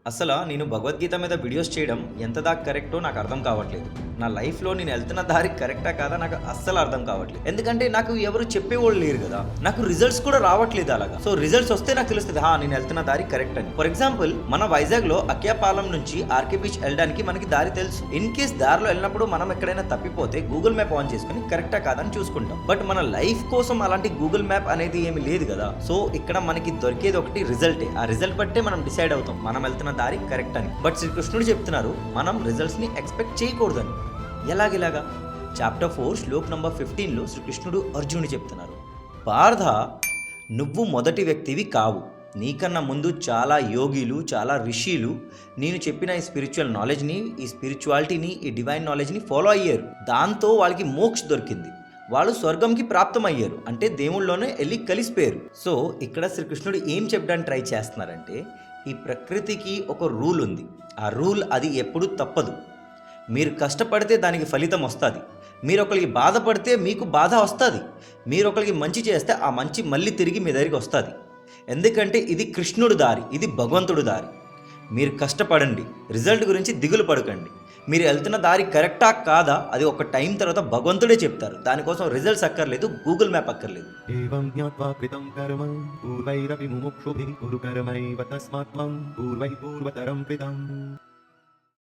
అసలు నేను భగవద్గీత మీద వీడియోస్ చేయడం ఎంత దాకా కరెక్టో నాకు అర్థం కావట్లేదు. నా లైఫ్‌లో నేను వెళ్తున్న దారి కరెక్టా కాదా నాకు అస్సలు అర్థం కావట్లేదు. ఎందుకంటే నాకు ఎవరు చెప్పేవాళ్ళు లేరు కదా! నాకు రిజల్ట్స్ కూడా రావట్లేదు అలాగా. సో రిజల్ట్స్ వస్తే నాకు తెలుస్తది. నేను వెళ్తున్న దారి కరెక్ట్ అని. ఫర్ ఎగ్జాంపుల్ మన వైజాగ్‌లో అక్యాపాలెం నుంచి ఆర్కే బీచ్ వెళ్ళడానికి మనకి దారి తెలుసు. ఇన్ కేస్ దారిలో వెళ్ళినప్పుడు మనం ఎక్కడైనా తప్పిపోతే గూగుల్ మ్యాప్ ఆన్ చేసుకొని కరెక్టా కాదా అని చూసుకుంటాం. బట్ మన లైఫ్ కోసం అలాంటి గూగుల్ మ్యాప్ అనేది ఏమీ లేదు కదా! సో ఇక్కడ మనకి దొరికేది ఒకటి రిజల్టే. ఆ రిజల్ట్ బట్టే మనం డిసైడ్ అవుతాం. మనం వెళ్తున్న దారి కరెక్ట్ అని. బట్ శ్రీకృష్ణుడు చెప్తున్నారు మనం రిజల్ట్స్ ని ఎక్స్పెక్ట్ చేయకూడదని. ఎలాగిలాగా? చాప్టర్ 4 శ్లోక్ నంబర్ 15లో శ్రీకృష్ణుడు అర్జునుడు చెప్తున్నారు, పార్థ నువ్వు మొదటి వ్యక్తివి కావు. నీకన్నా ముందు చాలా యోగిలు, చాలా ఋషులు నేను చెప్పిన ఈ స్పిరిచువల్ నాలెడ్జ్ని, ఈ స్పిరిచువాలిటీని, ఈ డివైన్ నాలెడ్జ్ని ఫాలో అయ్యారు. దాంతో వాళ్ళకి మోక్ష దొరికింది. వాళ్ళు స్వర్గంకి ప్రాప్తమయ్యారు. అంటే దేవుళ్ళలోనే వెళ్ళి కలిసిపోయారు. సో ఇక్కడ శ్రీకృష్ణుడు ఏం చెప్పడానికి ట్రై చేస్తున్నారంటే, ఈ ప్రకృతికి ఒక రూల్ ఉంది. ఆ రూల్ అది ఎప్పుడూ తప్పదు. మీరు కష్టపడితే దానికి ఫలితం వస్తుంది. మీరు ఒకరికి బాధపడితే మీకు బాధ వస్తుంది. మీరు ఒకరికి మంచి చేస్తే ఆ మంచి మళ్ళీ తిరిగి మీ దగ్గరికి వస్తుంది. ఎందుకంటే ఇది కృష్ణుడు దారి, ఇది భగవంతుడు దారి. మీరు కష్టపడండి, రిజల్ట్ గురించి దిగులు పడకండి. మీరు వెళ్తున్న దారి కరెక్టా కాదా అది ఒక టైం తర్వాత భగవంతుడే చెప్తారు. దానికోసం రిజల్ట్స్ అక్కర్లేదు, గూగుల్ మ్యాప్ అక్కర్లేదు. ఏవం జ్ఞాత్వా కృతం కర్మ పూర్వైరపి ముముక్షుభిః కురు కర్మైవ తస్మాత్ త్వం పూర్వైః పూర్వతరం కృతం.